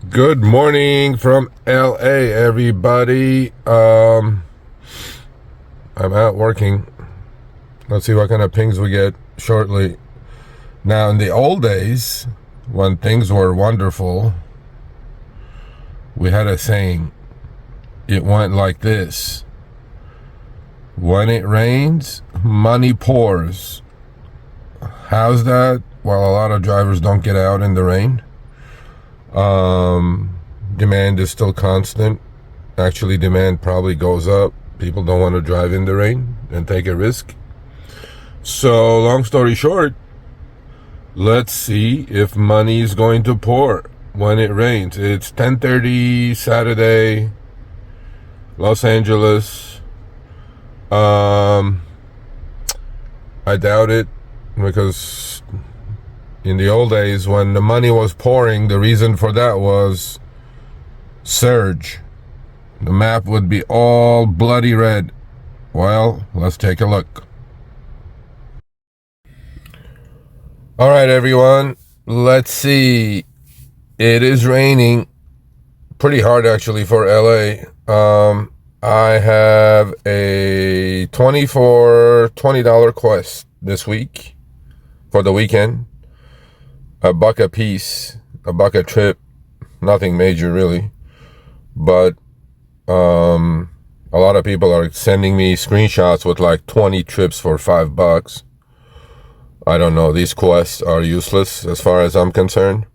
Good morning from LA, everybody. I'm out working. Let's see what kind of pings we get shortly. Now, in the old days, when things were wonderful, we had a saying. It went like this: when it rains, money pours. How's that? Well, a lot of drivers don't get out in the rain. Demand is still constant. Actually, demand probably goes up. People don't want to drive in the rain and take a risk. So, long story short, let's see if money is going to pour when it rains. It's 10:30 Saturday, Los Angeles. I doubt it, because in the old days when the money was pouring, the reason for that was surge. The map would be all bloody red. Well, let's take a look. All right, everyone. Let's see. It is raining pretty hard, actually, for LA. I have a $20 quest this week for the weekend. $1 a piece, $1 a trip. Nothing major, really. But a lot of people are sending me screenshots with like 20 trips for $5. I don't know. These quests are useless as far as I'm concerned.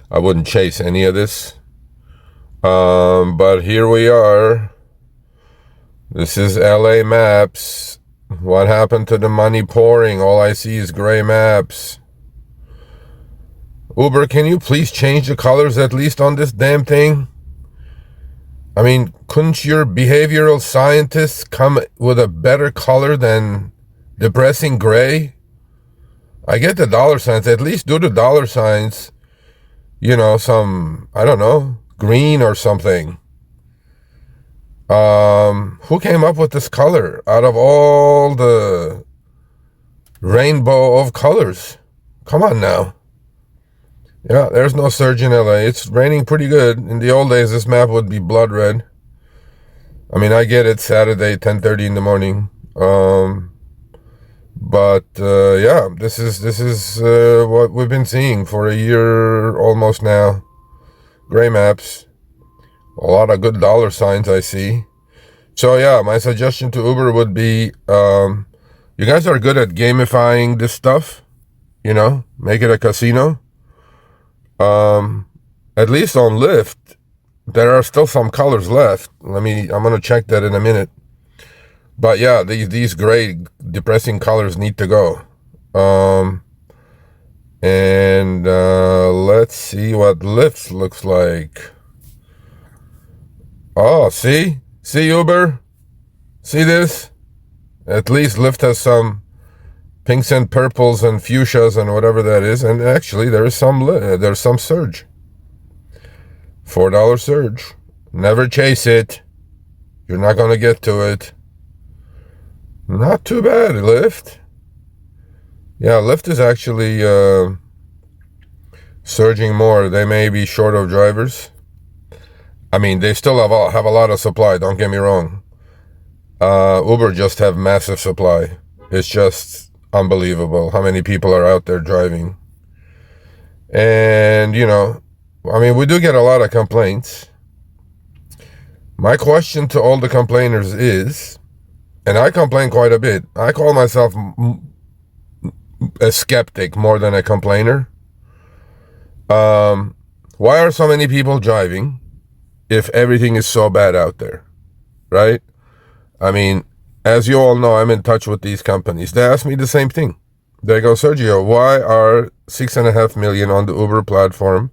I wouldn't chase any of this. But here we are. This is LA maps. What happened to the money pouring? All I see is gray maps. Uber, can you please change the colors at least on this damn thing? I mean, couldn't your behavioral scientists come with a better color than depressing gray? I get the dollar signs. At least do the dollar signs, some, I don't know, green or something. Who came up with this color out of all the rainbow of colors? Come on now. Yeah, there's no surge in LA. It's raining pretty good. In the old days, this map would be blood red. I mean, I get it, Saturday, 10:30 in the morning. But yeah, this is what we've been seeing for a year almost now. Gray maps. A lot of good dollar signs I see. So yeah, my suggestion to Uber would be, you guys are good at gamifying this stuff. Make it a casino. At least on Lyft, there are still some colors left. I'm gonna check that in a minute. But yeah, these gray depressing colors need to go. And let's see what Lyft looks like. Oh, see Uber, see this? At least Lyft has some pinks and purples and fuchsias and whatever that is, and actually there's some surge. $4 surge. Never chase it. You're not gonna get to it. Not too bad, Lyft. Yeah, Lyft is actually surging more. They may be short of drivers. I mean, they still have a lot of supply, don't get me wrong. Uber just have massive supply. It's just unbelievable how many people are out there driving. And, we do get a lot of complaints. My question to all the complainers is, and I complain quite a bit. I call myself a skeptic more than a complainer. Why are so many people driving if everything is so bad out there, right? I mean, as you all know, I'm in touch with these companies. They ask me the same thing. They go, Sergio, why are 6.5 million on the Uber platform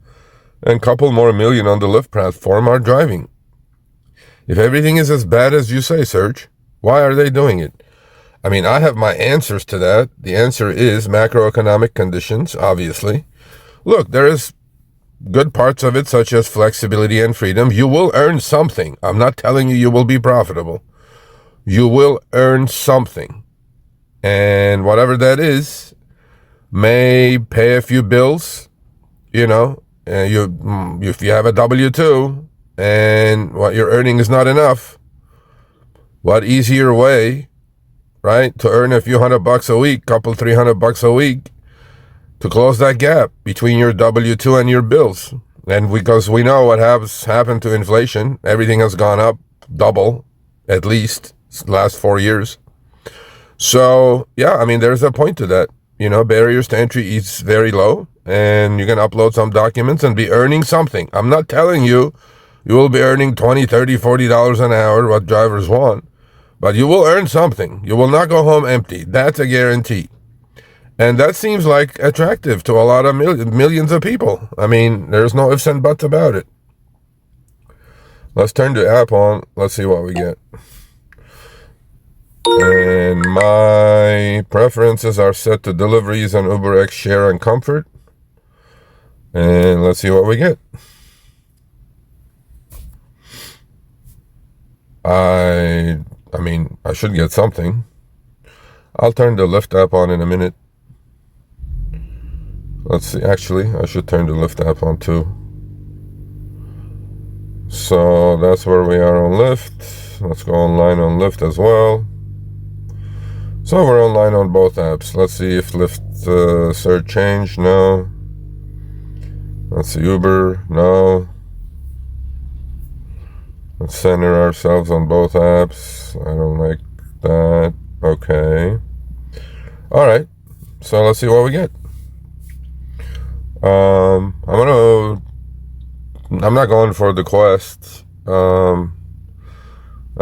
and a couple more million on the Lyft platform are driving? If everything is as bad as you say, Serge, why are they doing it? I mean, I have my answers to that. The answer is macroeconomic conditions, obviously. Look, there is good parts of it, such as flexibility and freedom. You will earn something. I'm not telling you will be profitable. You will earn something. And whatever that is, may pay a few bills, if you have a W-2 and what you're earning is not enough, what easier way, right, to earn a few $100 a week, couple $300 a week, to close that gap between your W-2 and your bills? And because we know what has happened to inflation, everything has gone up double, at least, last 4 years. So, yeah, I mean, there's a point to that. Barriers to entry is very low, and you can upload some documents and be earning something. I'm not telling you will be earning $20, $30, $40 an hour, what drivers want, but you will earn something. You will not go home empty. That's a guarantee. And that seems like attractive to a lot of millions of people. I mean, there's no ifs and buts about it. Let's turn the app on. Let's see what we get. And my preferences are set to deliveries and UberX share and comfort. And let's see what we get. I mean, I should get something. I'll turn the Lyft app on in a minute. Let's see. Actually, I should turn the Lyft app on too. So that's where we are on Lyft. Let's go online on Lyft as well. So we're online on both apps. Let's see if Lyft search changed. No. Let's see, Uber. No. Let's center ourselves on both apps. I don't like that. Okay. All right. So let's see what we get. I'm not going for the Quest. I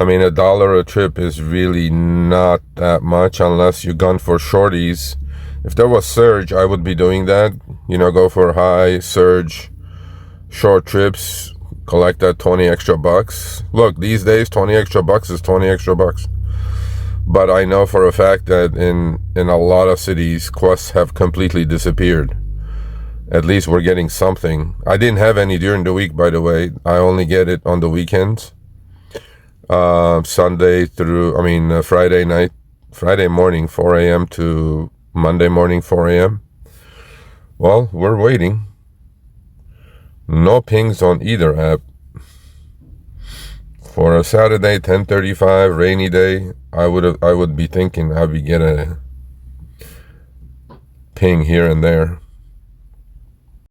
mean, $1 a trip is really not that much unless you gun for shorties. If there was surge, I would be doing that. Go for high surge, short trips, collect that 20 extra bucks. Look, these days, 20 extra bucks is 20 extra bucks. But I know for a fact that in a lot of cities, Quests have completely disappeared. At least we're getting something. I didn't have any during the week, by the way. I only get it on the weekends. Friday morning, 4 a.m. to Monday morning, 4 a.m. Well, we're waiting. No pings on either app. For a Saturday, 10:35, rainy day, I would be thinking I'd be getting a ping here and there.